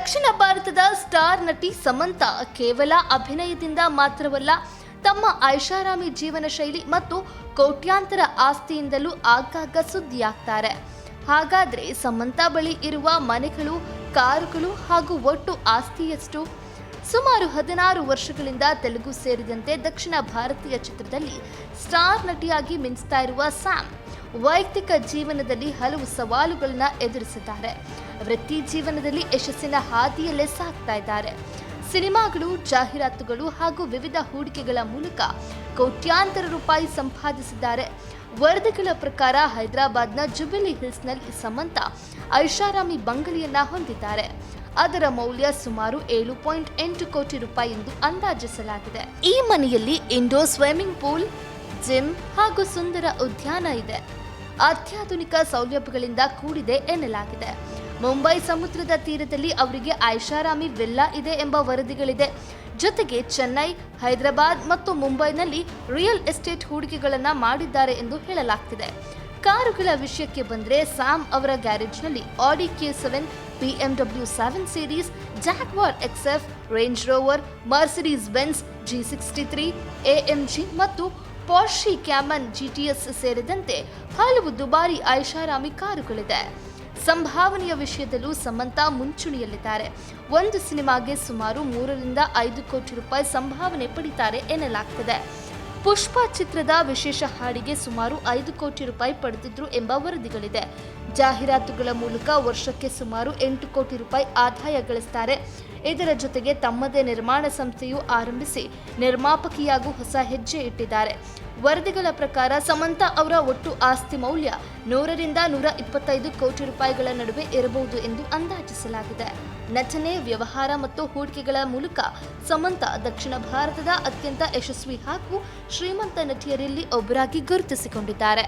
ದಕ್ಷಿಣ ಭಾರತದ ಸ್ಟಾರ್ ನಟಿ ಸಮಂತಾ ಕೇವಲ ಅಭಿನಯದಿಂದ ಮಾತ್ರವಲ್ಲ, ತಮ್ಮ ಐಷಾರಾಮಿ ಜೀವನ ಶೈಲಿ ಮತ್ತು ಕೋಟ್ಯಾಂತರ ಆಸ್ತಿಯಿಂದಲೂ ಆಗಾಗ ಸುದ್ದಿಯಾಗ್ತಾರೆ. ಹಾಗಾದ್ರೆ ಸಮಂತಾ ಬಳಿ ಇರುವ ಮನೆಗಳು, ಕಾರುಗಳು ಹಾಗೂ ಒಟ್ಟು ಆಸ್ತಿ ಎಷ್ಟು? ಸುಮಾರು 16 ವರ್ಷಗಳಿಂದ ತೆಲುಗು ಸೇರಿದಂತೆ ದಕ್ಷಿಣ ಭಾರತೀಯ ಚಿತ್ರದಲ್ಲಿ ಸ್ಟಾರ್ ನಟಿಯಾಗಿ ಮಿಂಚ್ತಾ ಇರುವ ಸ್ಯಾಮ್ ವೈಯಕ್ತಿಕ ಜೀವನದಲ್ಲಿ ಹಲವು ಸವಾಲುಗಳನ್ನ ಎದುರಿಸಿದ್ದಾರೆ. ವೃತ್ತಿ ಜೀವನದಲ್ಲಿ ಯಶಸ್ಸಿನ ಹಾದಿಯಲ್ಲೇ ಸಾಗ್ತಾ ಇದ್ದಾರೆ. ಸಿನಿಮಾಗಳು, ಜಾಹೀರಾತುಗಳು ಹಾಗೂ ವಿವಿಧ ಹೂಡಿಕೆಗಳ ಮೂಲಕ ಕೋಟ್ಯಾಂತರ ರೂಪಾಯಿ ಸಂಪಾದಿಸಿದ್ದಾರೆ. ವರದಿಗಳ ಪ್ರಕಾರ ಹೈದರಾಬಾದ್ನ ಜುಬಿಲಿ ಹಿಲ್ಸ್ನಲ್ಲಿ ಸಮಂತಾ ಐಷಾರಾಮಿ ಬಂಗಲೆಯನ್ನ ಹೊಂದಿದ್ದಾರೆ. ಅದರ ಮೌಲ್ಯ ಸುಮಾರು 7.8 ಕೋಟಿ ರೂಪಾಯಿ ಎಂದು ಅಂದಾಜಿಸಲಾಗಿದೆ. ಈ ಮನೆಯಲ್ಲಿ ಇಂಡೋರ್ ಸ್ವಿಮ್ಮಿಂಗ್ ಪೂಲ್, ಜಿಮ್ ಹಾಗೂ ಸುಂದರ ಉದ್ಯಾನ ಇದೆ. ಅತ್ಯಾಧುನಿಕ ಸೌಲಭ್ಯಗಳಿಂದ ಕೂಡಿದೆ ಎನ್ನಲಾಗಿದೆ. ಮುಂಬೈ ಸಮುದ್ರದ ತೀರದಲ್ಲಿ ಅವರಿಗೆ ಐಷಾರಾಮಿ ವಿಲ್ಲಾ ಇದೆ ಎಂಬ ವರದಿಗಳಿದೆ. ಜೊತೆಗೆ ಚೆನ್ನೈ, ಹೈದರಾಬಾದ್ ಮತ್ತು ಮುಂಬೈನಲ್ಲಿ ರಿಯಲ್ ಎಸ್ಟೇಟ್ ಹೂಡಿಕೆಗಳನ್ನು ಮಾಡಿದ್ದಾರೆ ಎಂದು ಹೇಳಲಾಗ್ತಿದೆ. ಕಾರುಗಳ ವಿಷಯಕ್ಕೆ ಬಂದರೆ ಸ್ಯಾಮ್ ಅವರ ಗ್ಯಾರೇಜ್ನಲ್ಲಿ ಆಡಿ Q7, BMW 7 series, Jaguar XF, range rover, Mercedes Benz G63, AMG ಮತ್ತು ಪೋರ್ಷೆ ಕ್ಯಾಮನ್ GTS ಸೇರಿದಂತೆ ಹಲವು ದುಬಾರಿ ಐಷಾರಾಮಿ ಕಾರುಗಳಿದೆ. ಸಂಭಾವನೆಯ ವಿಷಯದಲ್ಲೂ ಸಮಂತಾ ಮುಂಚೂಣಿಯಲ್ಲಿದ್ದಾರೆ. ಒಂದು ಸಿನಿಮಾಗೆ ಸುಮಾರು 3ರಿಂದ 5 ಕೋಟಿ ರೂಪಾಯಿ ಸಂಭಾವನೆ ಪಡಿತಾರೆ ಎನ್ನಲಾಗ್ತಿದೆ. ಪುಷ್ಪ ಚಿತ್ರದ ವಿಶೇಷ ಹಾಡಿಗೆ ಸುಮಾರು 5 ಕೋಟಿ ರೂಪಾಯಿ ಪಡೆದಿದ್ರು ಎಂಬ ವರದಿಗಳಿದೆ. ಜಾಹೀರಾತುಗಳ ಮೂಲಕ ವರ್ಷಕ್ಕೆ ಸುಮಾರು 8 ಕೋಟಿ ರೂಪಾಯಿ ಆದಾಯ ಗಳಿಸ್ತಾರೆ. ಇದರ ಜೊತೆಗೆ ತಮ್ಮದೇ ನಿರ್ಮಾಣ ಸಂಸ್ಥೆಯು ಆರಂಭಿಸಿ ನಿರ್ಮಾಪಕಿಯಾಗೂ ಹೊಸ ಹೆಜ್ಜೆ ಇಟ್ಟಿದ್ದಾರೆ. ವರದಿಗಳ ಪ್ರಕಾರ ಸಮಂತಾ ಅವರ ಒಟ್ಟು ಆಸ್ತಿ ಮೌಲ್ಯ 100ರಿಂದ 125 ಕೋಟಿ ರೂಪಾಯಿಗಳ ನಡುವೆ ಇರಬಹುದು ಎಂದು ಅಂದಾಜಿಸಲಾಗಿದೆ. ನಟನೆ, ವ್ಯವಹಾರ ಮತ್ತು ಹೂಡಿಕೆಗಳ ಮೂಲಕ ಸಮಂತಾ ದಕ್ಷಿಣ ಭಾರತದ ಅತ್ಯಂತ ಯಶಸ್ವಿ ಹಾಗೂ ಶ್ರೀಮಂತ ನಟಿಯರಲ್ಲಿ ಒಬ್ಬರಾಗಿ ಗುರುತಿಸಿಕೊಂಡಿದ್ದಾರೆ.